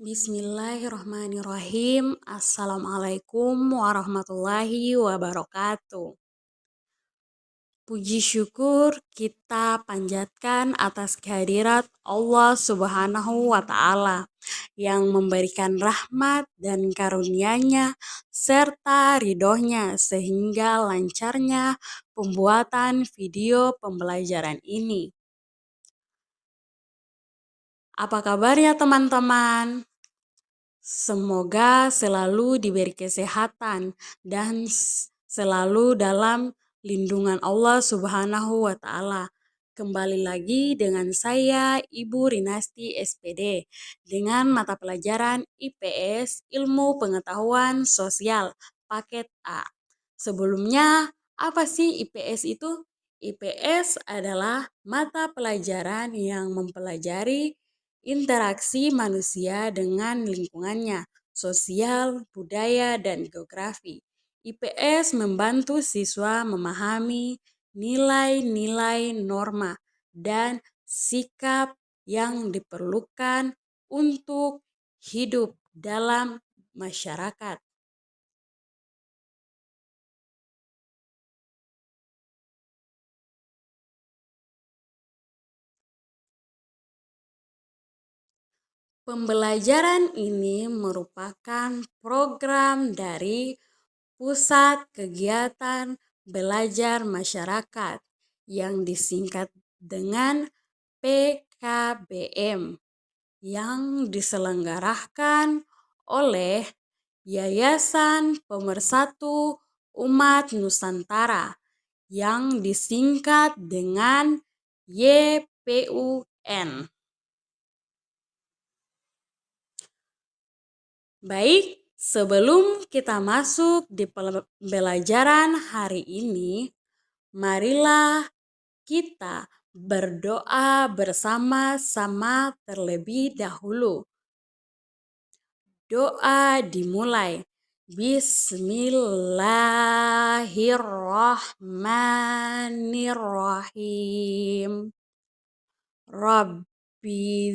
Bismillahirrahmanirrahim. Assalamualaikum warahmatullahi wabarakatuh. Puji syukur kita panjatkan atas kehadirat Allah Subhanahu wa Ta'ala yang memberikan rahmat dan karunia-Nya serta ridhonya sehingga lancarnya pembuatan video pembelajaran ini. Apa kabarnya teman-teman? Semoga selalu diberi kesehatan dan selalu dalam lindungan Allah Subhanahu wa Ta'ala. Kembali lagi dengan saya, Ibu Rinasti SPD, dengan mata pelajaran IPS, Ilmu Pengetahuan Sosial, paket A. Sebelumnya, apa sih IPS itu? IPS adalah mata pelajaran yang mempelajari interaksi manusia dengan lingkungannya, sosial, budaya, dan geografi. IPS membantu siswa memahami nilai-nilai norma dan sikap yang diperlukan untuk hidup dalam masyarakat. Pembelajaran ini merupakan program dari Pusat Kegiatan Belajar Masyarakat yang disingkat dengan PKBM yang diselenggarakan oleh Yayasan Pemersatu Umat Nusantara yang disingkat dengan YPUN. Baik, sebelum kita masuk di pembelajaran hari ini, marilah kita berdoa bersama-sama terlebih dahulu. Doa dimulai. Bismillahirrahmanirrahim. Rabbi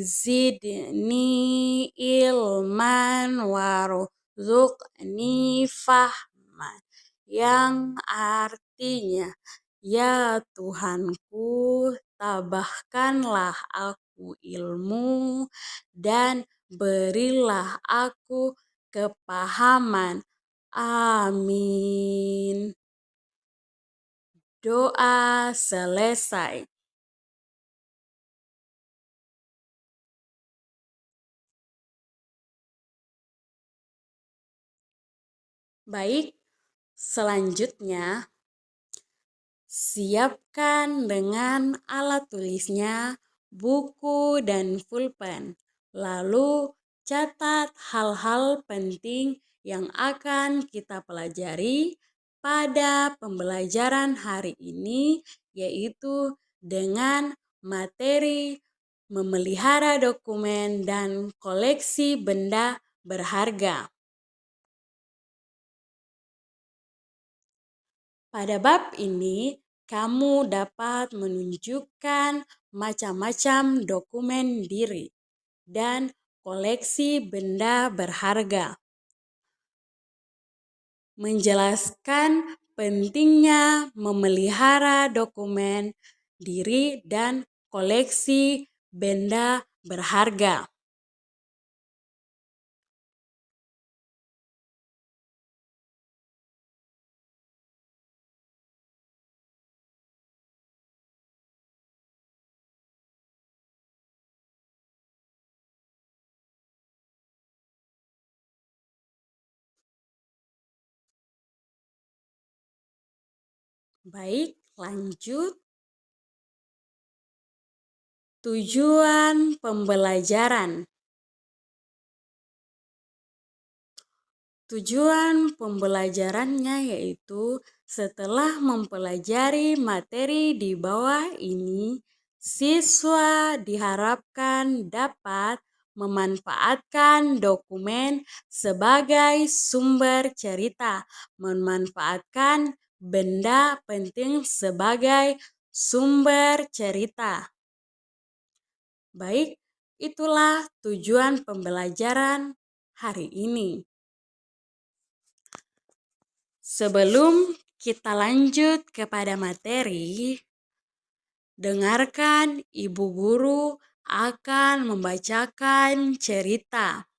zidni ilman warzuqni fahman. Yang artinya, ya Tuhanku, tambahkanlah aku ilmu dan berilah aku kepahaman. Amin. Doa selesai. Baik, selanjutnya siapkan dengan alat tulisnya, buku, dan pulpen. Lalu catat hal-hal penting yang akan kita pelajari pada pembelajaran hari ini, yaitu dengan materi memelihara dokumen dan koleksi benda berharga. Pada bab ini, kamu dapat menunjukkan macam-macam dokumen diri dan koleksi benda berharga. Menjelaskan pentingnya memelihara dokumen diri dan koleksi benda berharga. Baik, lanjut. Tujuan pembelajaran. Tujuan pembelajarannya yaitu setelah mempelajari materi di bawah ini, siswa diharapkan dapat memanfaatkan dokumen sebagai sumber cerita, memanfaatkan benda penting sebagai sumber cerita. Baik, Itulah tujuan pembelajaran hari ini. Sebelum kita lanjut kepada materi, dengarkan ibu guru akan membacakan cerita.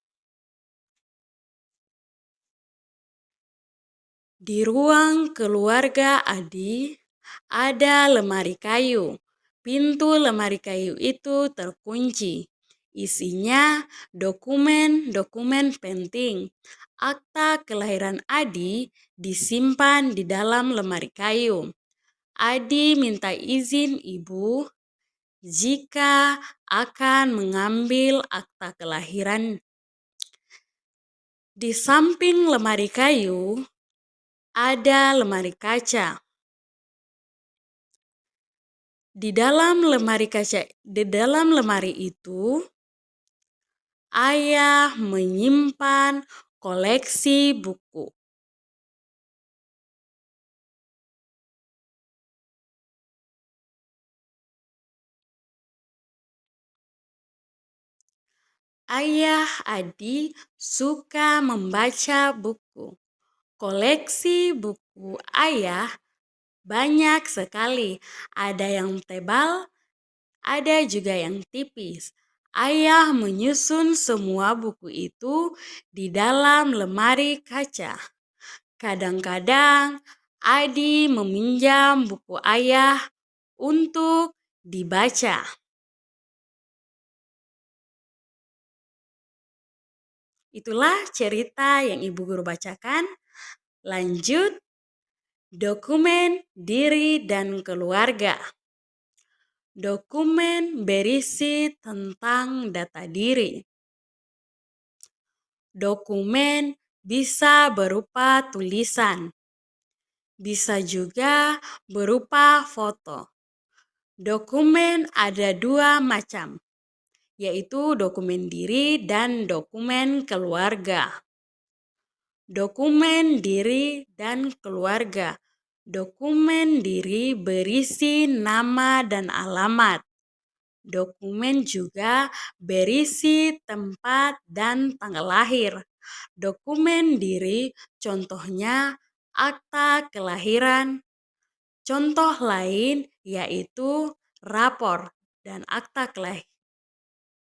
Di ruang keluarga Adi ada lemari kayu. Pintu lemari kayu itu terkunci. Isinya dokumen-dokumen penting. Akta kelahiran Adi disimpan di dalam lemari kayu. Adi minta izin ibu jika akan mengambil akta kelahiran. Di samping lemari kayu ada lemari kaca. Di dalam lemari itu, ayah menyimpan koleksi buku. Ayah Adi suka membaca buku. Koleksi buku ayah banyak sekali. Ada yang tebal, ada juga yang tipis. Ayah menyusun semua buku itu di dalam lemari kaca. Kadang-kadang Adi meminjam buku ayah untuk dibaca. Itulah cerita yang ibu guru bacakan. Lanjut, dokumen diri dan keluarga. Dokumen berisi tentang data diri. Dokumen bisa berupa tulisan, bisa juga berupa foto. Dokumen ada dua macam, yaitu dokumen diri dan dokumen keluarga. Dokumen diri dan keluarga. Dokumen diri berisi nama dan alamat. Dokumen juga berisi tempat dan tanggal lahir. Dokumen diri contohnya akta kelahiran. Contoh lain yaitu rapor dan akta kelahiran.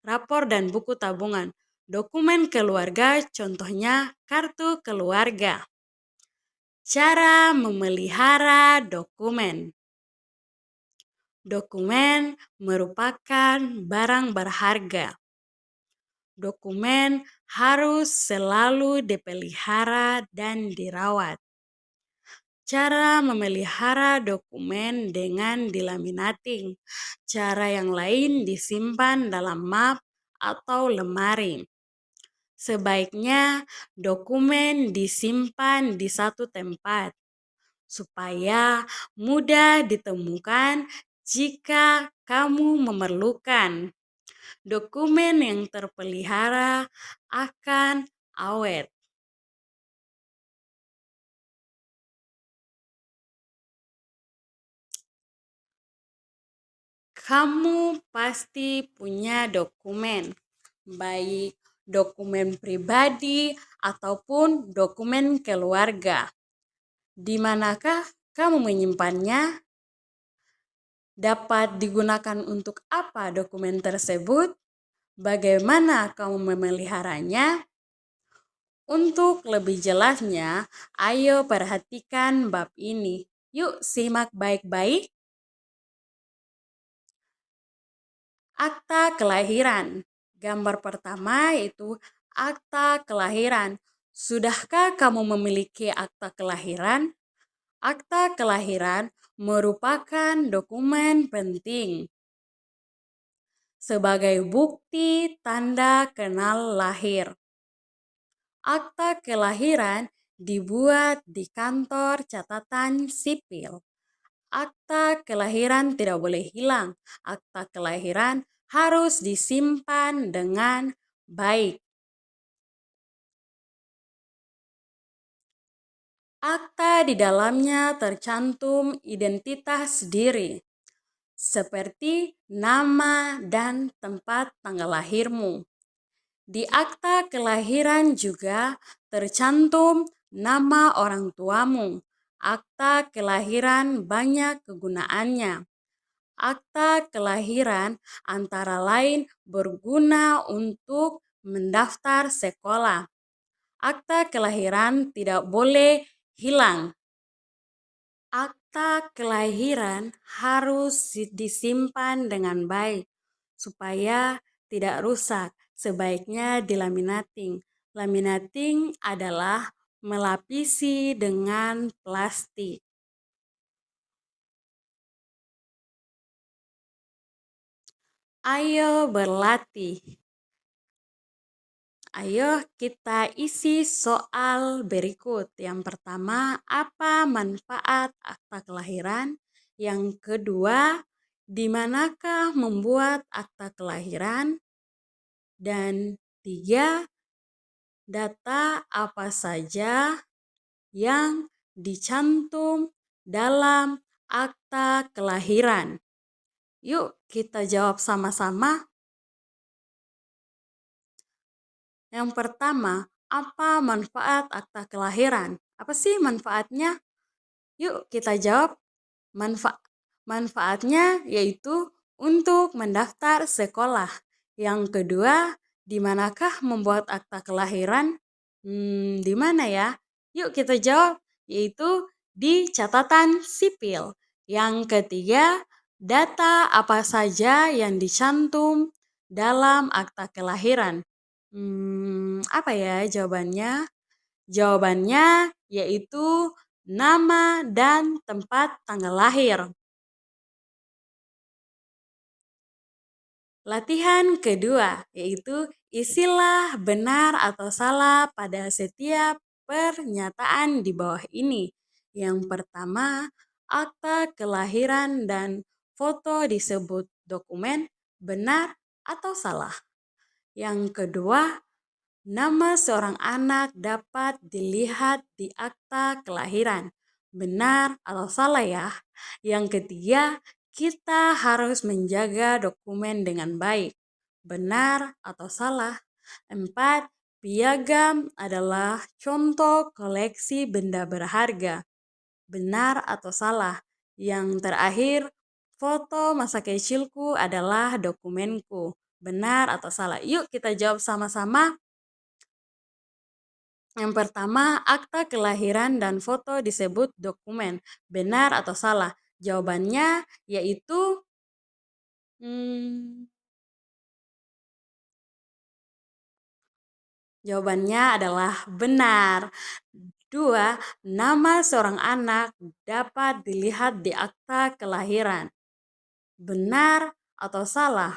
Rapor dan buku tabungan. Dokumen keluarga contohnya kartu keluarga. Cara memelihara dokumen. Dokumen merupakan barang berharga. Dokumen harus selalu dipelihara dan dirawat. Cara memelihara dokumen dengan dilaminating. Cara yang lain disimpan dalam map atau lemari. Sebaiknya dokumen disimpan di satu tempat supaya mudah ditemukan jika kamu memerlukan. Dokumen yang terpelihara akan awet. Kamu pasti punya dokumen, baik dokumen pribadi ataupun dokumen keluarga. Di manakah kamu menyimpannya? Dapat digunakan untuk apa dokumen tersebut? Bagaimana kamu memeliharanya? Untuk lebih jelasnya, ayo perhatikan bab ini. Yuk simak baik-baik. Akta kelahiran. Gambar pertama yaitu akta kelahiran. Sudahkah kamu memiliki akta kelahiran? Akta kelahiran merupakan dokumen penting sebagai bukti tanda kenal lahir. Akta kelahiran dibuat di kantor catatan sipil. Akta kelahiran tidak boleh hilang. Akta kelahiran harus disimpan dengan baik. Akta di dalamnya tercantum identitas diri. seperti nama dan tempat tanggal lahirmu. Di akta kelahiran juga tercantum nama orang tuamu. Akta kelahiran banyak kegunaannya. Akta kelahiran antara lain berguna untuk mendaftar sekolah. Akta kelahiran tidak boleh hilang. Akta kelahiran harus disimpan dengan baik supaya tidak rusak. Sebaiknya dilaminating. Laminating adalah melapisi dengan plastik. Ayo berlatih. Ayo kita isi soal berikut. Yang pertama, apa manfaat akta kelahiran? Yang kedua, di manakah membuat akta kelahiran? Dan tiga, data apa saja yang dicantum dalam akta kelahiran? Yuk kita jawab sama-sama. Yang pertama, apa manfaat akta kelahiran? Apa sih manfaatnya? Yuk kita jawab. Manfaatnya yaitu untuk mendaftar sekolah. Yang kedua, di manakah membuat akta kelahiran? Di mana ya? Yuk kita jawab, yaitu di catatan sipil. Yang ketiga, data apa saja yang dicantum dalam akta kelahiran? Apa ya jawabannya? Jawabannya yaitu nama dan tempat tanggal lahir. Latihan kedua yaitu isilah benar atau salah pada setiap pernyataan di bawah ini. Yang pertama, akta kelahiran dan foto disebut dokumen, benar atau salah. Yang kedua, nama seorang anak dapat dilihat di akta kelahiran. Benar atau salah ya? Yang ketiga, kita harus menjaga dokumen dengan baik. Benar atau salah? 4. Piagam adalah contoh koleksi benda berharga. Benar atau salah? Yang terakhir, foto masa kecilku adalah dokumenku. Benar atau salah? Yuk kita jawab sama-sama. Yang pertama, akta kelahiran dan foto disebut dokumen. Benar atau salah? Jawabannya yaitu jawabannya adalah benar. 2. Nama seorang anak dapat dilihat di akta kelahiran. Benar atau salah?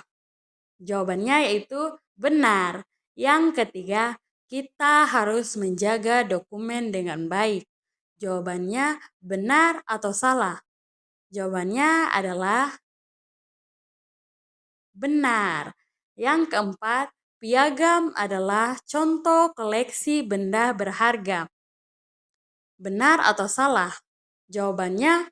Jawabannya yaitu benar. Yang ketiga, kita harus menjaga dokumen dengan baik. Jawabannya benar atau salah? Jawabannya adalah benar. Yang keempat, piagam adalah contoh koleksi benda berharga. Benar atau salah? Jawabannya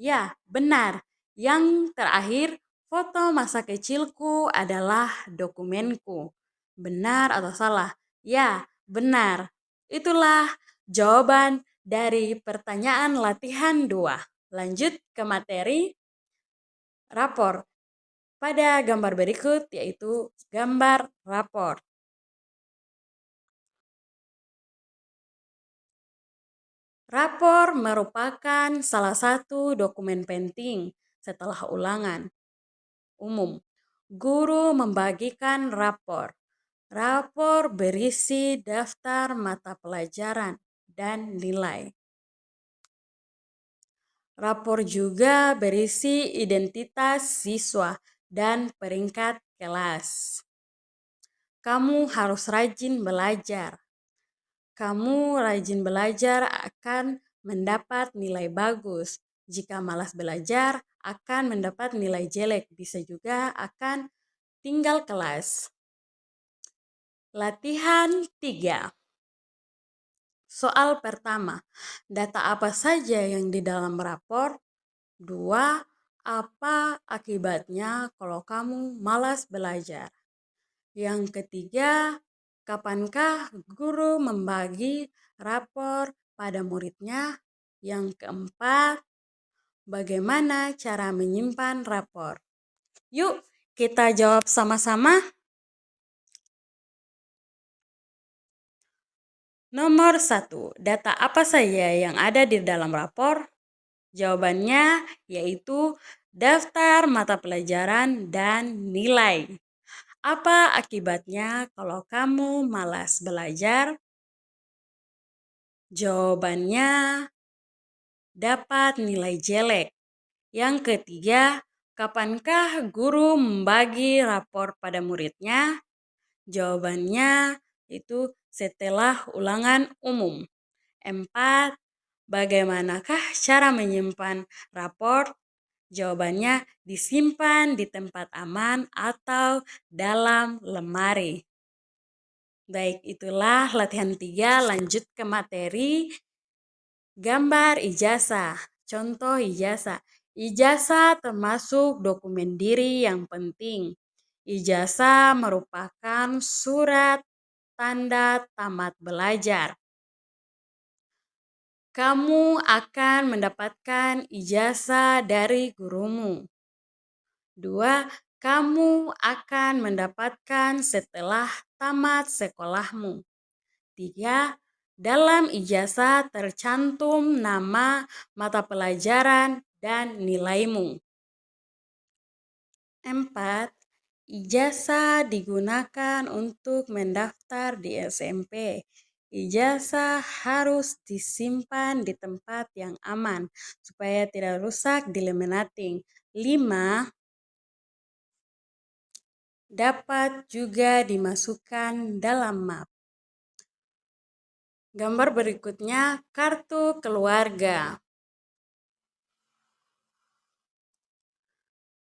ya, benar. Yang terakhir, foto masa kecilku adalah dokumenku. Benar atau salah? Ya, benar. Itulah jawaban dari pertanyaan latihan 2. Lanjut ke materi rapor. Pada gambar berikut yaitu gambar rapor. Rapor merupakan salah satu dokumen penting setelah ulangan umum. Guru membagikan rapor. Rapor berisi daftar mata pelajaran dan nilai. Rapor juga berisi identitas siswa dan peringkat kelas. Kamu harus rajin belajar. Kamu rajin belajar akan mendapat nilai bagus. Jika malas belajar, akan mendapat nilai jelek. Bisa juga akan tinggal kelas. Latihan 3. Soal pertama, data apa saja yang di dalam rapor? 2. Apa akibatnya kalau kamu malas belajar? Yang ketiga, kapankah guru membagi rapor pada muridnya? Yang keempat, bagaimana cara menyimpan rapor? Yuk, kita jawab sama-sama. Nomor 1, data apa saja yang ada di dalam rapor? Jawabannya yaitu daftar mata pelajaran dan nilai. Apa akibatnya kalau kamu malas belajar? Jawabannya dapat nilai jelek. Yang ketiga, kapankah guru membagi rapor pada muridnya? Jawabannya itu setelah ulangan umum. 4. Bagaimanakah cara menyimpan rapor? Jawabannya disimpan di tempat aman atau dalam lemari. Baik, itulah latihan 3. Lanjut ke materi gambar ijazah. Contoh ijazah. Ijazah termasuk dokumen diri yang penting. Ijazah merupakan surat tanda tamat belajar. Kamu akan mendapatkan ijazah dari gurumu. 2. Kamu akan mendapatkan setelah tamat sekolahmu. 3. Dalam ijazah tercantum nama, mata pelajaran, dan nilaimu. 4. Ijazah digunakan untuk mendaftar di SMP. Ijazah harus disimpan di tempat yang aman supaya tidak rusak di laminating. 5. Dapat juga dimasukkan dalam map. Gambar berikutnya kartu keluarga.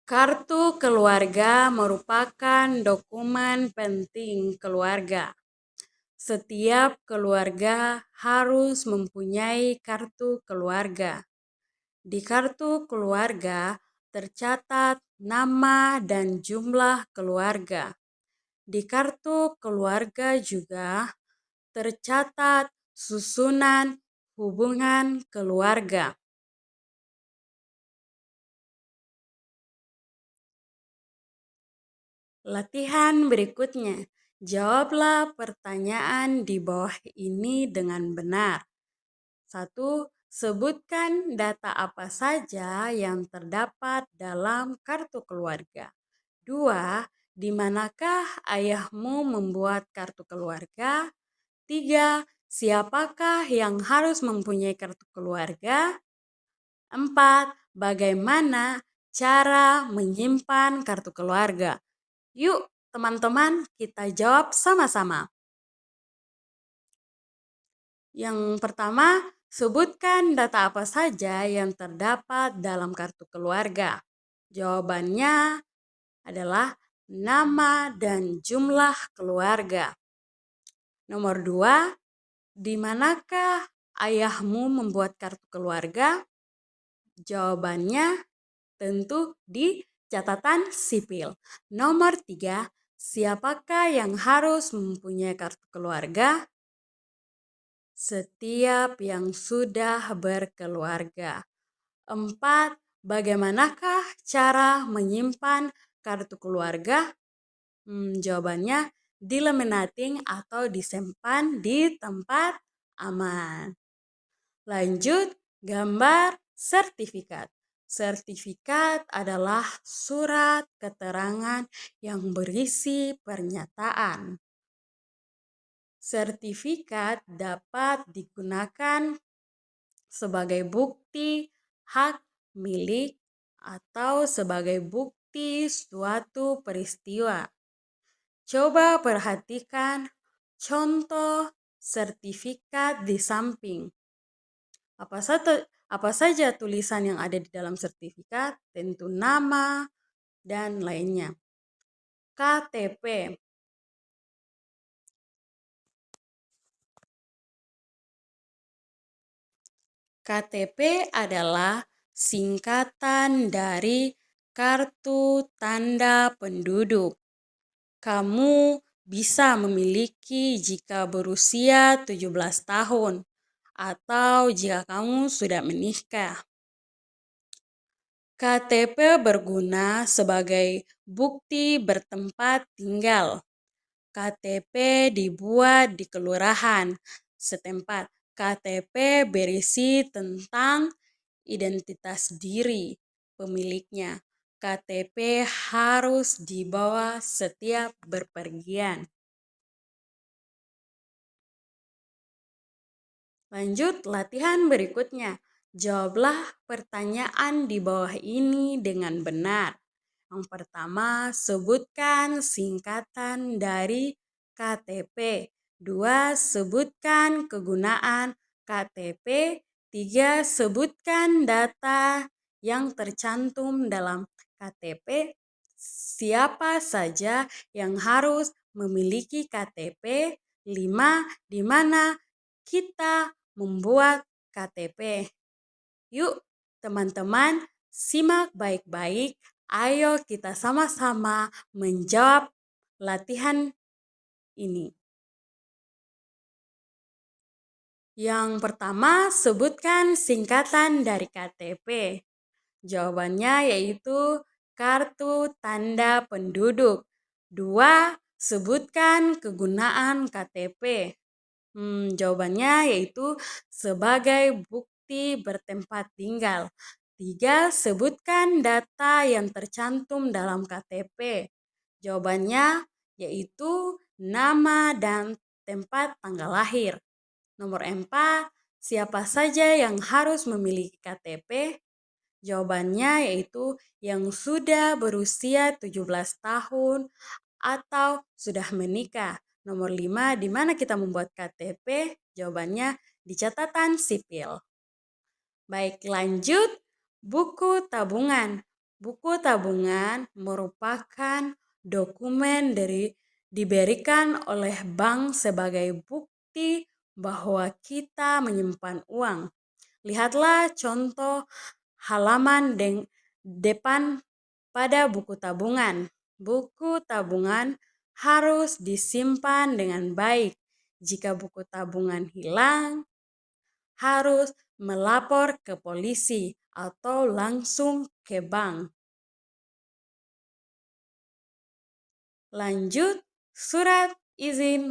Kartu keluarga merupakan dokumen penting keluarga. Setiap keluarga harus mempunyai kartu keluarga. Di kartu keluarga tercatat nama dan jumlah keluarga. Di kartu keluarga juga tercatat susunan hubungan keluarga. Latihan berikutnya. Jawablah pertanyaan di bawah ini dengan benar. 1. Sebutkan data apa saja yang terdapat dalam kartu keluarga. 2. Di manakah ayahmu membuat kartu keluarga? 3. Siapakah yang harus mempunyai kartu keluarga? 4. Bagaimana cara menyimpan kartu keluarga? Yuk, teman-teman, kita jawab sama-sama. Yang pertama, sebutkan data apa saja yang terdapat dalam kartu keluarga. Jawabannya adalah nama dan jumlah keluarga. Nomor 2, di manakah ayahmu membuat kartu keluarga? Jawabannya tentu di catatan sipil. Nomor 3, siapakah yang harus mempunyai kartu keluarga? Setiap yang sudah berkeluarga. 4, bagaimanakah cara menyimpan kartu keluarga? Jawabannya di laminating atau disimpan di tempat aman. Lanjut, gambar sertifikat. Sertifikat adalah surat keterangan yang berisi pernyataan. Sertifikat dapat digunakan sebagai bukti hak milik atau sebagai bukti suatu peristiwa. Coba perhatikan contoh sertifikat di samping. Apa saja tulisan yang ada di dalam sertifikat? Tentu nama dan lainnya. KTP. KTP adalah singkatan dari kartu tanda penduduk. Kamu bisa memiliki jika berusia 17 tahun atau jika kamu sudah menikah. KTP berguna sebagai bukti bertempat tinggal. KTP dibuat di kelurahan setempat. KTP berisi tentang identitas diri pemiliknya. KTP harus dibawa setiap berpergian. Lanjut latihan berikutnya. Jawablah pertanyaan di bawah ini dengan benar. Yang pertama, sebutkan singkatan dari KTP. 2. Sebutkan kegunaan KTP. 3. Sebutkan data yang tercantum dalam KTP. Siapa saja yang harus memiliki KTP. 5. Di mana kita membuat KTP. Yuk, teman-teman, simak baik-baik. Ayo kita sama-sama menjawab latihan ini. Yang pertama, sebutkan singkatan dari KTP. Jawabannya yaitu kartu tanda penduduk. 2. Sebutkan kegunaan KTP. Jawabannya yaitu sebagai bukti bertempat tinggal. 3. Sebutkan data yang tercantum dalam KTP. Jawabannya yaitu nama dan tempat tanggal lahir. Nomor 4. Siapa saja yang harus memiliki KTP? Jawabannya yaitu yang sudah berusia 17 tahun atau sudah menikah. Nomor 5, di mana kita membuat KTP? Jawabannya di catatan sipil. Baik, lanjut. Buku tabungan. Buku tabungan merupakan dokumen diberikan oleh bank sebagai bukti bahwa kita menyimpan uang. Lihatlah contoh halaman depan pada buku tabungan. Buku tabungan harus disimpan dengan baik. Jika buku tabungan hilang, harus melapor ke polisi atau langsung ke bank. Lanjut, surat izin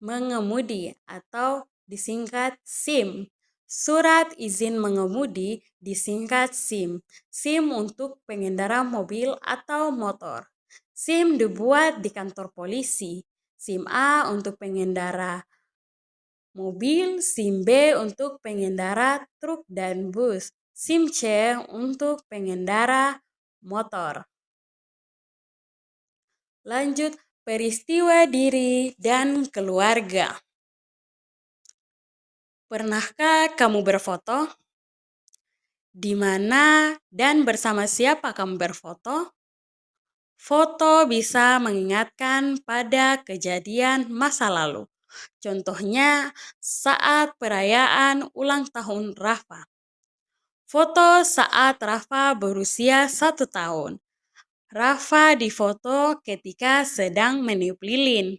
mengemudi atau disingkat SIM. Surat izin mengemudi disingkat SIM. SIM untuk pengendara mobil atau motor. SIM dibuat di kantor polisi. SIM A untuk pengendara mobil, SIM B untuk pengendara truk dan bus, SIM C untuk pengendara motor. Lanjut, peristiwa diri dan keluarga. Pernahkah kamu berfoto? Di mana dan bersama siapa kamu berfoto? Foto bisa mengingatkan pada kejadian masa lalu. Contohnya saat perayaan ulang tahun Rafa. Foto saat Rafa berusia 1 tahun. Rafa difoto ketika sedang meniup lilin.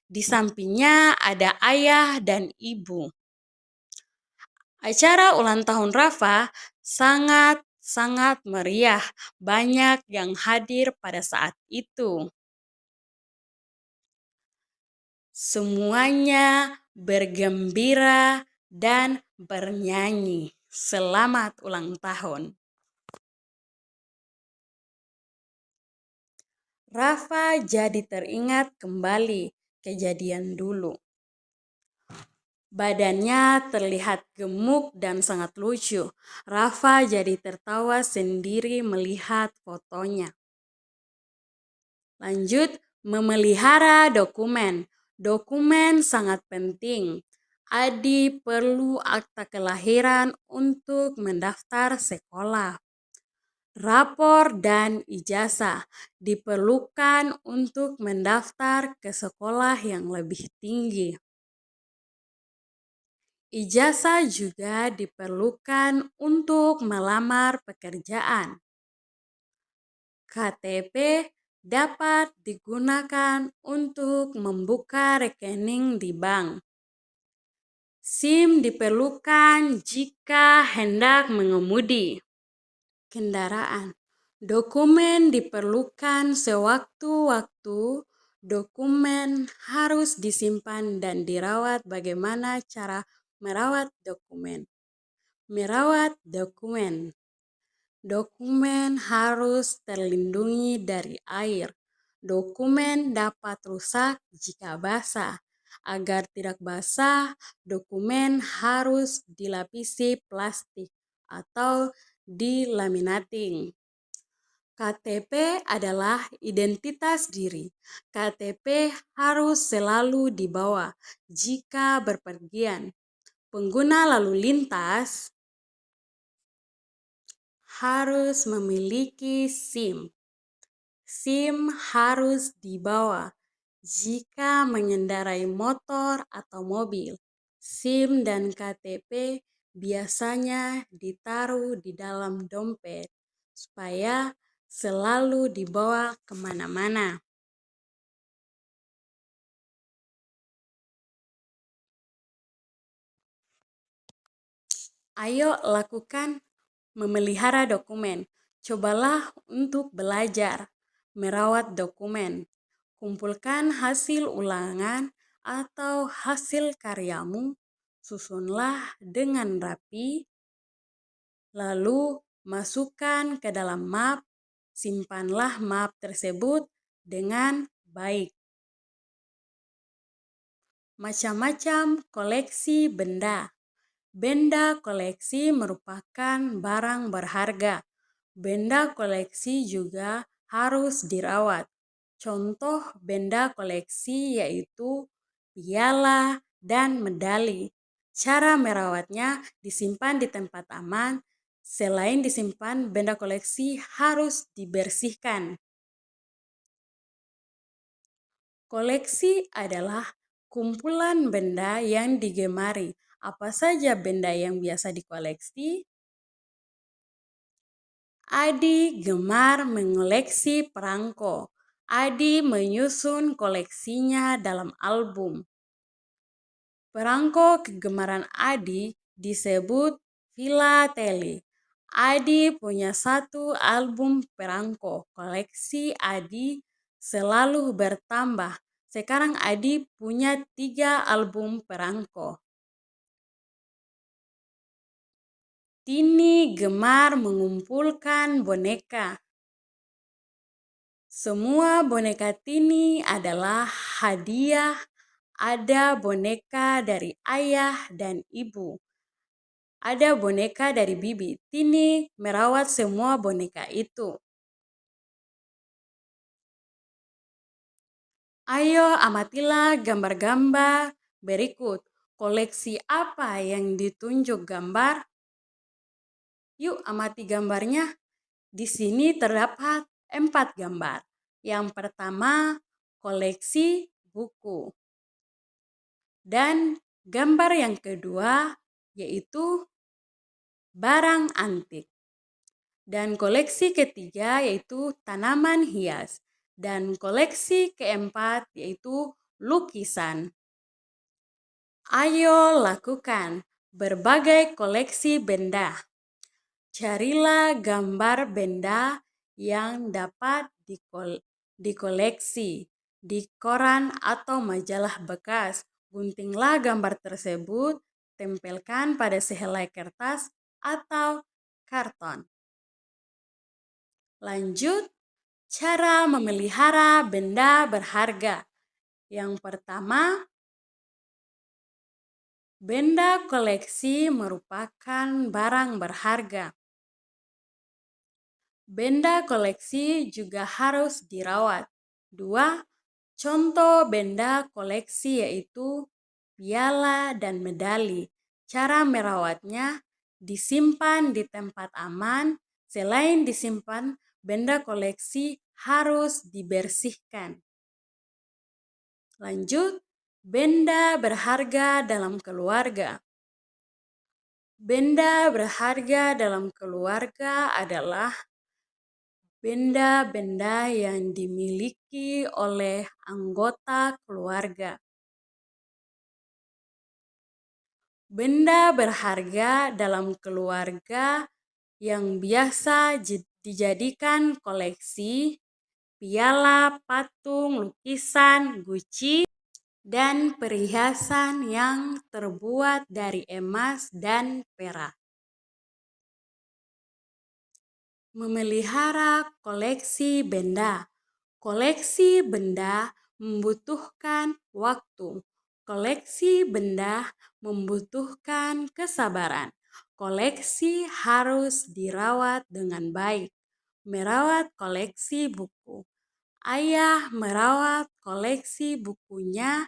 Di sampingnya ada ayah dan ibu. Acara ulang tahun Rafa sangat meriah. Banyak yang hadir pada saat itu. Semuanya bergembira dan bernyanyi. Selamat ulang tahun. Rafa jadi teringat kembali kejadian dulu. Badannya terlihat gemuk dan sangat lucu. Rafa jadi tertawa sendiri melihat fotonya. Lanjut, memelihara dokumen. Dokumen sangat penting. Adi perlu akta kelahiran untuk mendaftar sekolah. Rapor dan ijazah diperlukan untuk mendaftar ke sekolah yang lebih tinggi. Ijazah juga diperlukan untuk melamar pekerjaan. KTP dapat digunakan untuk membuka rekening di bank. SIM diperlukan jika hendak mengemudi kendaraan. Dokumen diperlukan sewaktu-waktu. Dokumen harus disimpan dan dirawat. Bagaimana cara merawat dokumen? Merawat dokumen. Dokumen harus terlindungi dari air. Dokumen dapat rusak jika basah. Agar tidak basah, dokumen harus dilapisi plastik atau dilaminating. KTP adalah identitas diri. KTP harus selalu dibawa jika berpergian. Pengguna lalu lintas harus memiliki SIM. SIM harus dibawa jika mengendarai motor atau mobil. SIM dan KTP biasanya ditaruh di dalam dompet supaya selalu dibawa kemana-mana. Ayo lakukan memelihara dokumen. Cobalah untuk belajar merawat dokumen. Kumpulkan hasil ulangan atau hasil karyamu, susunlah dengan rapi, lalu masukkan ke dalam map. Simpanlah map tersebut dengan baik. Macam-macam koleksi benda. Benda koleksi merupakan barang berharga. Benda koleksi juga harus dirawat. Contoh benda koleksi yaitu piala dan medali. Cara merawatnya disimpan di tempat aman. Selain disimpan, benda koleksi harus dibersihkan. Koleksi adalah kumpulan benda yang digemari. Apa saja benda yang biasa dikoleksi? Adi gemar mengoleksi perangko. Adi menyusun koleksinya dalam album. Perangko kegemaran Adi disebut filateli. Adi punya satu album perangko. Koleksi Adi selalu bertambah. Sekarang Adi punya 3 album perangko. Tini gemar mengumpulkan boneka. Semua boneka Tini adalah hadiah. Ada boneka dari ayah dan ibu. Ada boneka dari bibi. Tini merawat semua boneka itu. Ayo amatilah gambar-gambar berikut. Koleksi apa yang ditunjuk gambar? Yuk amati gambarnya. Di sini terdapat 4 gambar. Yang pertama, koleksi buku. Dan gambar yang kedua yaitu barang antik. Dan koleksi ketiga yaitu tanaman hias. Dan koleksi keempat yaitu lukisan. Ayo lakukan berbagai koleksi benda. Carilah gambar benda yang dapat dikoleksi di koran atau majalah bekas. Guntinglah gambar tersebut, tempelkan pada sehelai kertas atau karton. Lanjut, cara memelihara benda berharga. Yang pertama, benda koleksi merupakan barang berharga. Benda koleksi juga harus dirawat. 2. Contoh benda koleksi yaitu piala dan medali. Cara merawatnya disimpan di tempat aman. Selain disimpan, benda koleksi harus dibersihkan. Lanjut, benda berharga dalam keluarga. Benda berharga dalam keluarga adalah benda-benda yang dimiliki oleh anggota keluarga. Benda berharga dalam keluarga yang biasa dijadikan koleksi, piala, patung, lukisan, guci, dan perhiasan yang terbuat dari emas dan perak. Memelihara koleksi benda. Koleksi benda membutuhkan waktu. Koleksi benda membutuhkan kesabaran. Koleksi harus dirawat dengan baik. Merawat koleksi buku. Ayah merawat koleksi bukunya.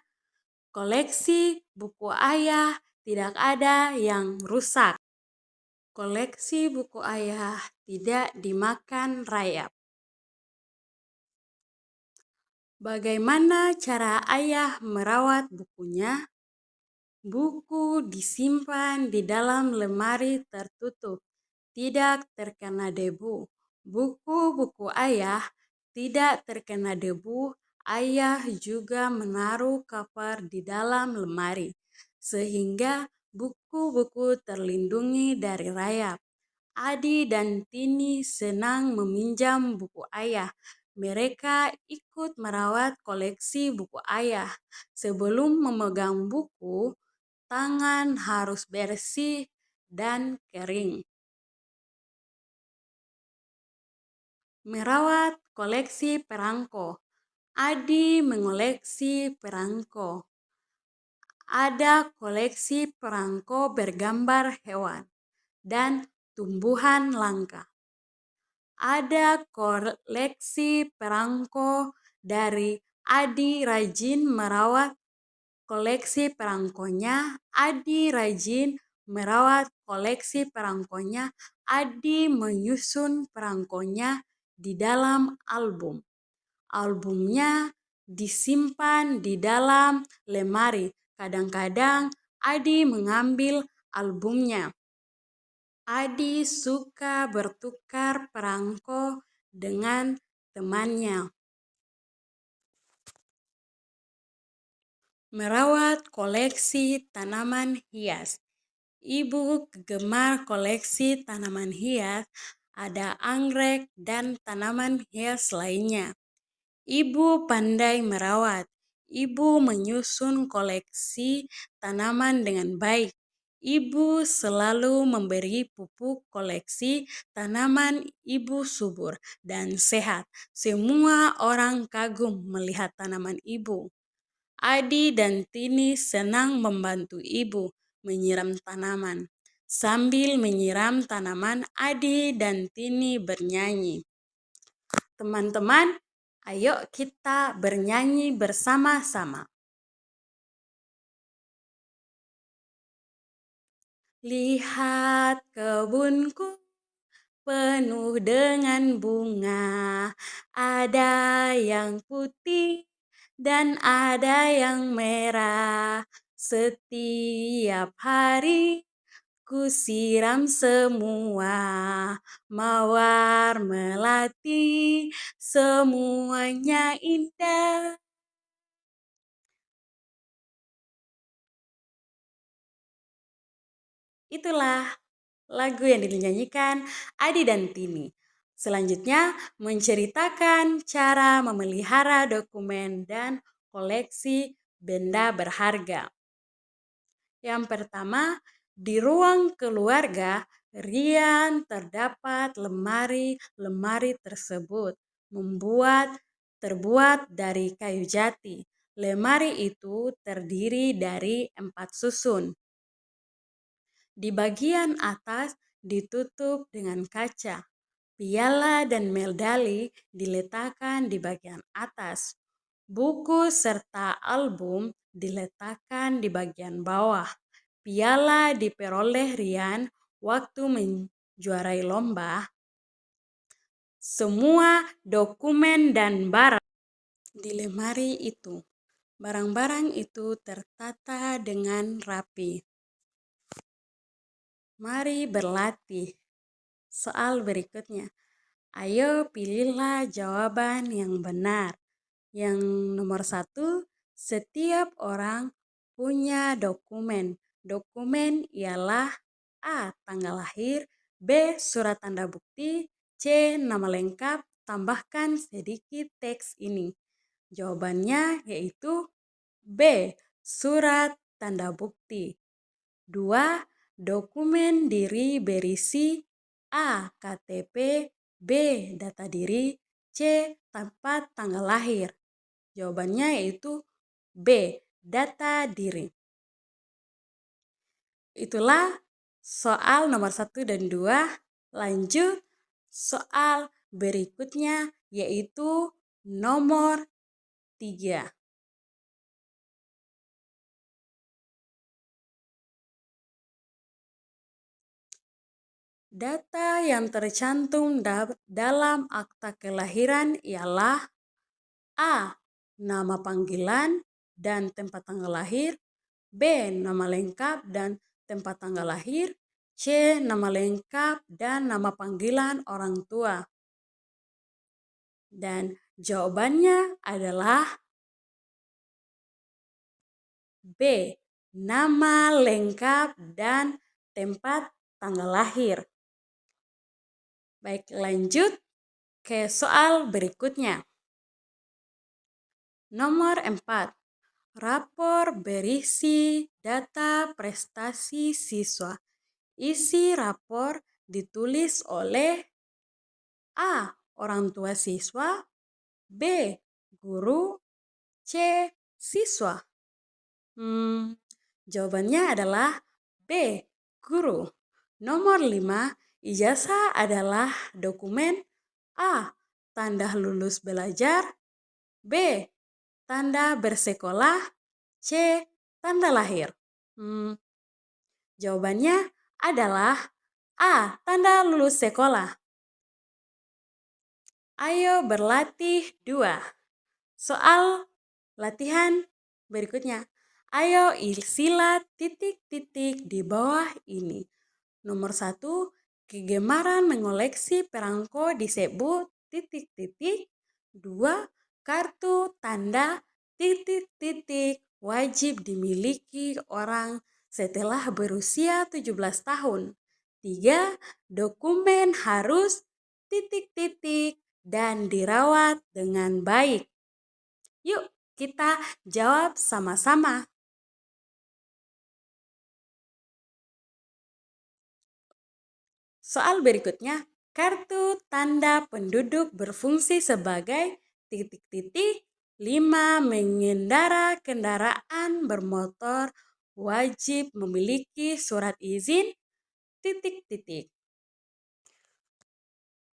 Koleksi buku ayah tidak ada yang rusak. Koleksi buku ayah tidak dimakan rayap. Bagaimana cara ayah merawat bukunya? Buku disimpan di dalam lemari tertutup, tidak terkena debu. Buku-buku ayah tidak terkena debu. Ayah juga menaruh koper di dalam lemari, sehingga buku-buku terlindungi dari rayap. Adi dan Tini senang meminjam buku ayah. Mereka ikut merawat koleksi buku ayah. Sebelum memegang buku, tangan harus bersih dan kering. Merawat koleksi perangko. Adi mengoleksi perangko. Ada koleksi perangko bergambar hewan dan tumbuhan langka. Ada koleksi perangko dari Adi rajin merawat koleksi perangkonya. Adi rajin merawat koleksi perangkonya. Adi menyusun perangkonya di dalam album. Albumnya disimpan di dalam lemari. Kadang-kadang Adi mengambil albumnya. Adi suka bertukar perangko dengan temannya. Merawat koleksi tanaman hias. Ibu gemar koleksi tanaman hias, ada anggrek dan tanaman hias lainnya. Ibu pandai merawat. Ibu menyusun koleksi tanaman dengan baik. Ibu selalu memberi pupuk koleksi tanaman ibu subur dan sehat. Semua orang kagum melihat tanaman ibu. Adi dan Tini senang membantu ibu menyiram tanaman. Sambil menyiram tanaman, Adi dan Tini bernyanyi. Teman-teman, ayo kita bernyanyi bersama-sama. Lihat kebunku penuh dengan bunga, ada yang putih dan ada yang merah. Setiap hari ku siram semua, mawar melati, semuanya indah. Itulah lagu yang dinyanyikan Adi dan Tini. Selanjutnya menceritakan cara memelihara dokumen dan koleksi benda berharga. Yang pertama, di ruang keluarga Rian terdapat lemari tersebut terbuat dari kayu jati. Lemari itu terdiri dari 4 susun. Di bagian atas ditutup dengan kaca. Piala dan medali diletakkan di bagian atas. Buku serta album diletakkan di bagian bawah. Piala diperoleh Rian waktu menjuarai lomba. Semua dokumen dan barang di lemari itu. Barang-barang itu tertata dengan rapi. Mari berlatih. Soal berikutnya. Ayo pilihlah jawaban yang benar. Yang nomor 1, setiap orang punya dokumen. Dokumen ialah A. Tanggal lahir, B. Surat tanda bukti, C. Nama lengkap, tambahkan sedikit teks ini. Jawabannya yaitu B. Surat tanda bukti. 2. Dokumen diri berisi A. KTP, B. Data diri, C. Tempat tanggal lahir. Jawabannya yaitu B. Data diri. Itulah soal nomor 1 dan 2. Lanjut soal berikutnya yaitu nomor 3. Data yang tercantum dalam akta kelahiran ialah A. Nama panggilan dan tempat tanggal lahir, B. Nama lengkap dan tempat tanggal lahir, C. Nama lengkap dan nama panggilan orang tua. Dan jawabannya adalah B. Nama lengkap dan tempat tanggal lahir. Baik, lanjut ke soal berikutnya. Nomor 4. Rapor berisi data prestasi siswa. Isi rapor ditulis oleh A. Orang tua siswa, B. Guru, C. Siswa. Jawabannya adalah B. Guru. Nomor 5. Ijazah adalah dokumen A. Tanda lulus belajar, B. Tanda bersekolah, C. Tanda lahir. Jawabannya adalah A. Tanda lulus sekolah. Ayo berlatih 2. Soal latihan berikutnya. Ayo isilah titik-titik di bawah ini. Nomor 1, kegemaran mengoleksi perangko disebut titik-titik. 2, kartu tanda titik-titik wajib dimiliki orang setelah berusia 17 tahun. 3, dokumen harus titik-titik dan dirawat dengan baik. Yuk kita jawab sama-sama. Soal berikutnya, kartu tanda penduduk berfungsi sebagai titik-titik. 5, mengendara kendaraan bermotor wajib memiliki surat izin titik-titik.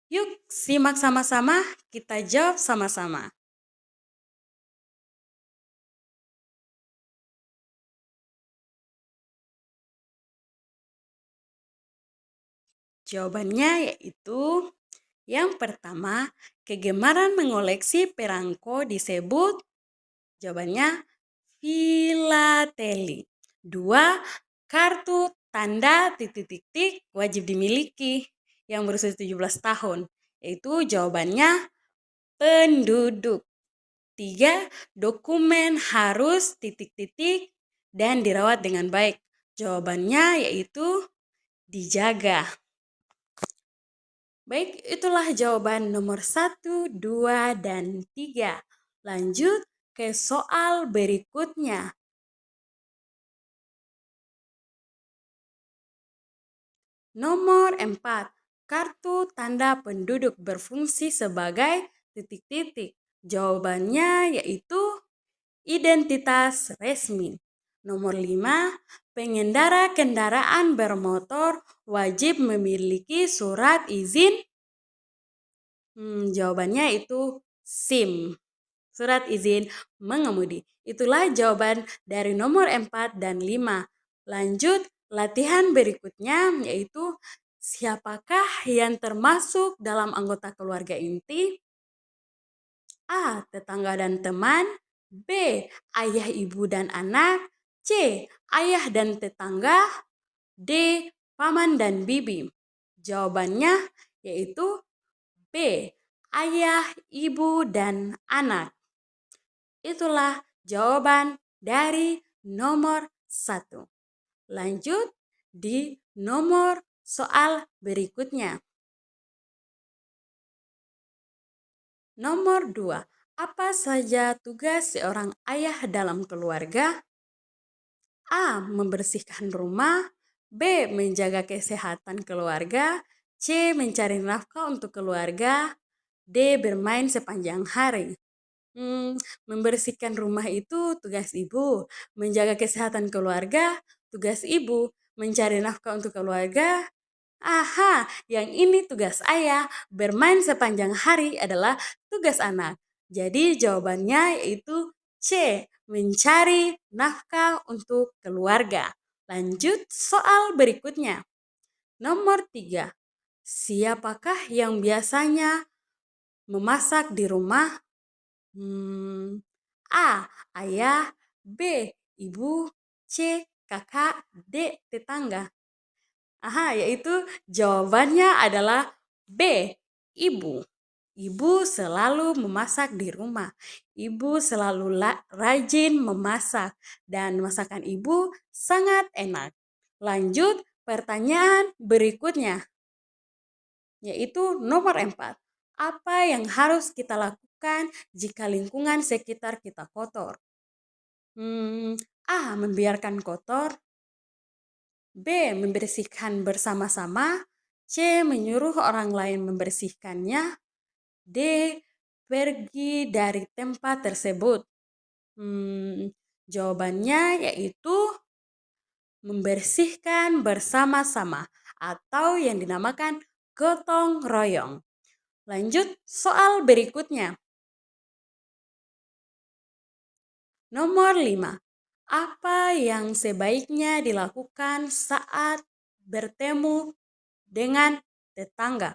Yuk simak sama-sama, kita jawab sama-sama. Jawabannya yaitu yang pertama, kegemaran mengoleksi perangko disebut, jawabannya filateli. 2, kartu tanda titik-titik wajib dimiliki yang berusia 17 tahun, yaitu jawabannya penduduk. 3, dokumen harus titik-titik dan dirawat dengan baik. Jawabannya yaitu dijaga. Baik, itulah jawaban nomor 1, 2, dan 3. Lanjut ke soal berikutnya. Nomor 4. Kartu tanda penduduk berfungsi sebagai titik-titik. Jawabannya yaitu identitas resmi. Nomor 5. Pengendara kendaraan bermotor wajib memiliki surat izin. Jawabannya itu SIM. Surat izin mengemudi. Itulah jawaban dari nomor 4 dan 5. Lanjut latihan berikutnya yaitu siapakah yang termasuk dalam anggota keluarga inti? A. Tetangga dan teman, B. Ayah, ibu, dan anak, C. Ayah dan tetangga, D. paman dan bibi? Jawabannya yaitu B. Ayah, ibu, dan anak. Itulah jawaban dari nomor 1. Lanjut di nomor soal berikutnya. Nomor 2. Apa saja tugas seorang ayah dalam keluarga? A. Membersihkan rumah. B. Menjaga kesehatan keluarga. C. Mencari nafkah untuk keluarga. D. Bermain sepanjang hari. Membersihkan rumah itu tugas ibu. Menjaga kesehatan keluarga, tugas ibu. Mencari nafkah untuk keluarga. Aha, yang ini tugas ayah. Bermain sepanjang hari adalah tugas anak. Jadi jawabannya yaitu C. Mencari nafkah untuk keluarga. Lanjut soal berikutnya. Nomor 3. Siapakah yang biasanya memasak di rumah? A. Ayah. B. Ibu. C. Kakak. D. Tetangga. Aha, yaitu jawabannya adalah B. Ibu. Ibu selalu memasak di rumah. Ibu selalu rajin memasak dan masakan ibu sangat enak. Lanjut pertanyaan berikutnya, yaitu nomor 4. Apa yang harus kita lakukan jika lingkungan sekitar kita kotor? A. Membiarkan kotor. B. Membersihkan bersama-sama. C. Menyuruh orang lain membersihkannya. D. Pergi dari tempat tersebut. Jawabannya yaitu membersihkan bersama-sama atau yang dinamakan gotong royong. Lanjut soal berikutnya. Nomor 5. Apa yang sebaiknya dilakukan saat bertemu dengan tetangga?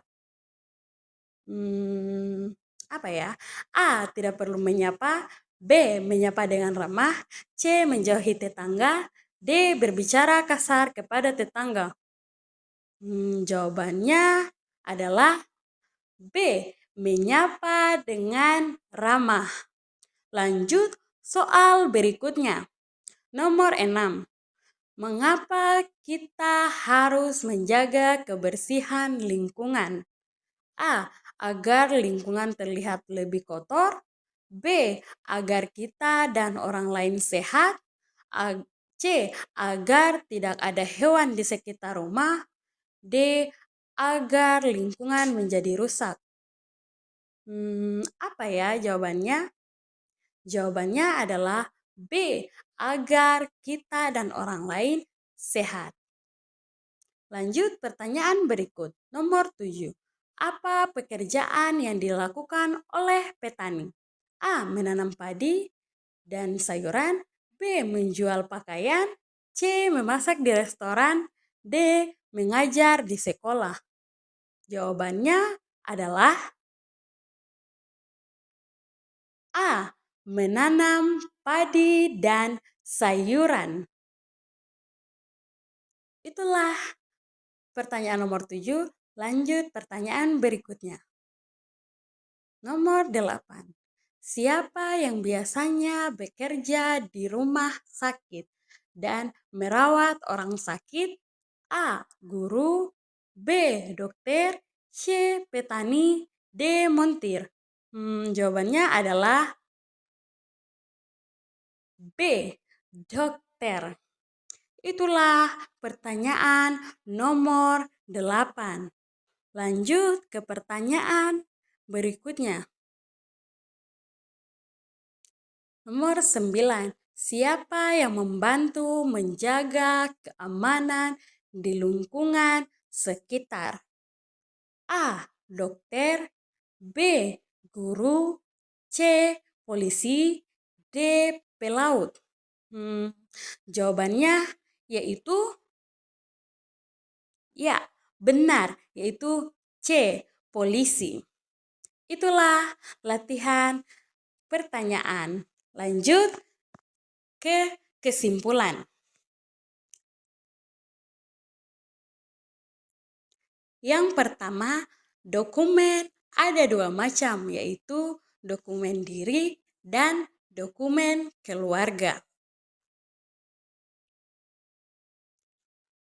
Apa ya? A. Tidak perlu menyapa. B. Menyapa dengan ramah. C. Menjauhi tetangga. D. Berbicara kasar kepada tetangga. Jawabannya adalah B. Menyapa dengan ramah. Lanjut soal berikutnya. Nomor 6. Mengapa kita harus menjaga kebersihan lingkungan? A. Agar lingkungan terlihat lebih kotor. B. Agar kita dan orang lain sehat. C. Agar tidak ada hewan di sekitar rumah. D. Agar lingkungan menjadi rusak. Apa ya jawabannya? Jawabannya adalah B. Agar kita dan orang lain sehat. Lanjut pertanyaan berikut. Nomor 7. Apa pekerjaan yang dilakukan oleh petani? A. Menanam padi dan sayuran. B. Menjual pakaian. C. Memasak di restoran. D. Mengajar di sekolah. Jawabannya adalah A. Menanam padi dan sayuran. Itulah pertanyaan nomor 7. Lanjut pertanyaan berikutnya. Nomor 8. Siapa yang biasanya bekerja di rumah sakit dan merawat orang sakit? A. Guru. B. Dokter. C. Petani. D. Montir. Jawabannya adalah B. Dokter. Itulah pertanyaan nomor 8. Lanjut ke pertanyaan berikutnya. Nomor 9. Siapa yang membantu menjaga keamanan di lingkungan sekitar? A. Dokter. B. Guru. C. Polisi. D. Pelaut. Jawabannya yaitu ya, benar, yaitu C. Polisi. Itulah latihan pertanyaan. Lanjut ke kesimpulan. Yang pertama, dokumen ada dua macam, yaitu dokumen diri dan dokumen keluarga.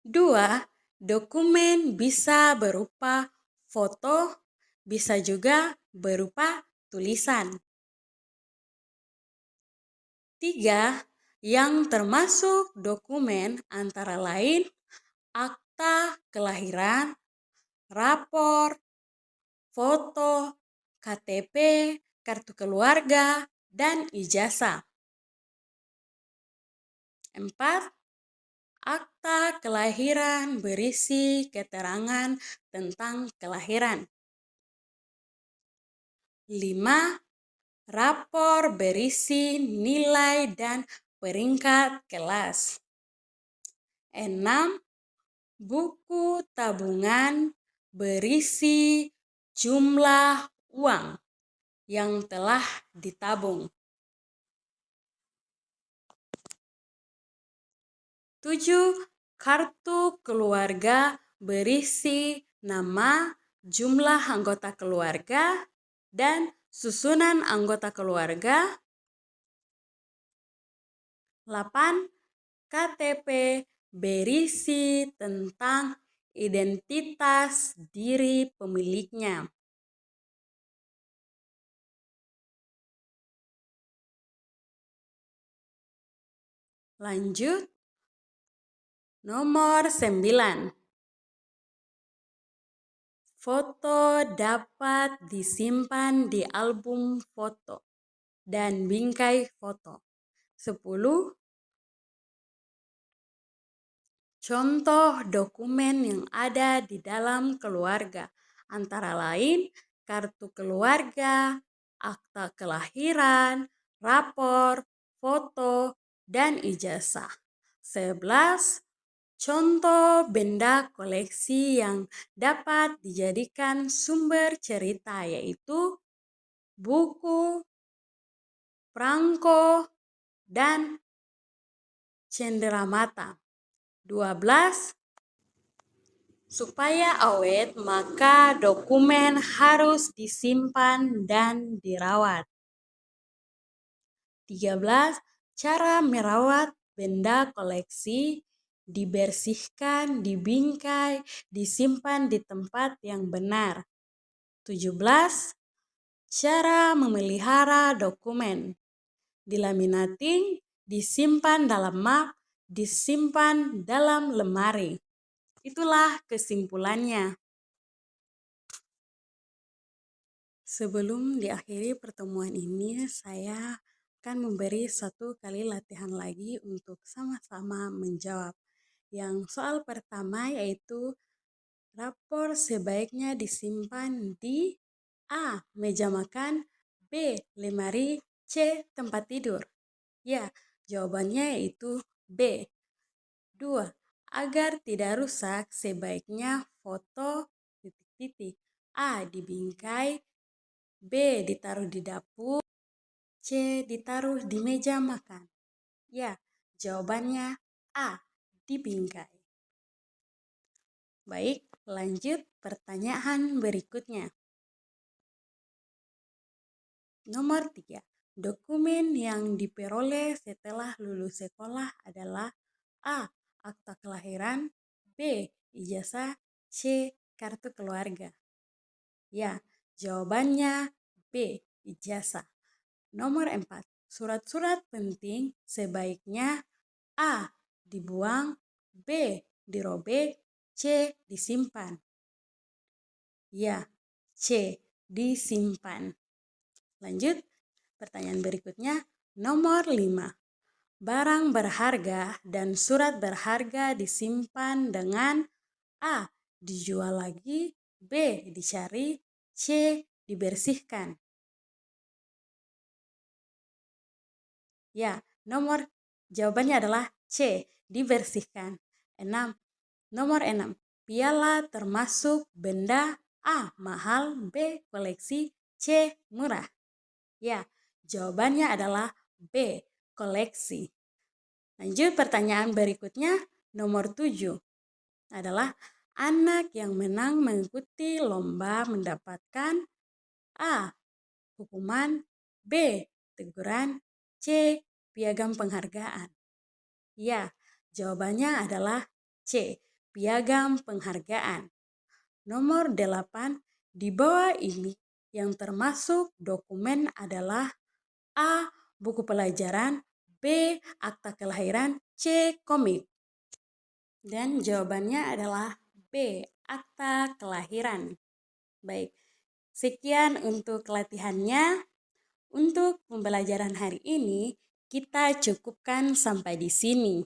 Dua, dokumen bisa berupa foto, bisa juga berupa tulisan. Tiga, yang termasuk dokumen antara lain akta kelahiran, rapor, foto, KTP, kartu keluarga, dan ijazah. Empat, akta kelahiran berisi keterangan tentang kelahiran. Lima, rapor berisi nilai dan peringkat kelas. Enam, buku tabungan berisi jumlah uang yang telah ditabung. 7, kartu keluarga berisi nama, jumlah anggota keluarga, dan susunan anggota keluarga. 8, KTP berisi tentang identitas diri pemiliknya. Lanjut, nomor 9. Foto dapat disimpan di album foto dan bingkai foto. 10. Contoh dokumen yang ada di dalam keluarga, antara lain kartu keluarga, akta kelahiran, rapor, foto, dan ijazah. 11. Contoh benda koleksi yang dapat dijadikan sumber cerita, yaitu buku, perangko, dan cenderamata. 12. Supaya awet, maka dokumen harus disimpan dan dirawat. 13. Cara merawat benda koleksi: dibersihkan, dibingkai, disimpan di tempat yang benar. 17. Cara memelihara dokumen: dilaminating, disimpan dalam map, disimpan dalam lemari. Itulah kesimpulannya. Sebelum diakhiri pertemuan ini, saya akan memberi satu kali latihan lagi untuk sama-sama menjawab. Yang soal pertama yaitu rapor sebaiknya disimpan di A. Meja makan, B. lemari, C. tempat tidur. Ya, jawabannya yaitu B. 2. Agar tidak rusak, sebaiknya foto titik-titik. A. Dibingkai, B. Ditaruh di dapur, C. Ditaruh di meja makan. Ya, jawabannya A. Dibingkai. Baik, lanjut pertanyaan berikutnya. Nomor 3. Dokumen yang diperoleh setelah lulus sekolah adalah A. Akta kelahiran, B. Ijazah, C. Kartu keluarga. Ya, jawabannya B. Ijazah. Nomor 4. Surat-surat penting sebaiknya A. Dibuang, B. Dirobek, C. Disimpan. Ya, C. Disimpan. Lanjut, pertanyaan berikutnya. Nomor 5. Barang berharga dan surat berharga disimpan dengan A. Dijual lagi, B. Dicari, C. Dibersihkan. Ya, jawabannya adalah C. Dibersihkan. Nomor 6. Piala termasuk benda A. Mahal, B. Koleksi, C. Murah. Ya, jawabannya adalah B. Koleksi. Lanjut pertanyaan berikutnya, nomor 7 adalah Anak yang menang mengikuti lomba mendapatkan A. Hukuman, B. Teguran, C. Piagam penghargaan. Ya, jawabannya adalah C. Piagam penghargaan. Nomor 8, di bawah ini yang termasuk dokumen adalah A. Buku pelajaran, B. Akta kelahiran, C. Komik. Dan jawabannya adalah B. Akta kelahiran. Baik, sekian untuk latihannya. Untuk pembelajaran hari ini, kita cukupkan sampai di sini.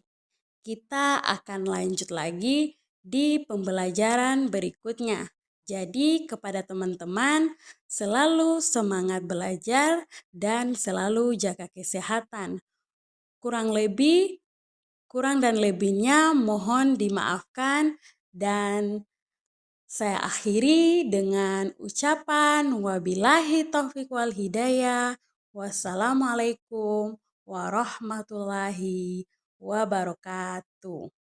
Kita akan lanjut lagi di pembelajaran berikutnya. Jadi kepada teman-teman, selalu semangat belajar dan selalu jaga kesehatan. Kurang dan lebihnya mohon dimaafkan, dan saya akhiri dengan ucapan wabillahi taufiq wal hidayah. Wassalamualaikum warahmatullahi wabarakatuh.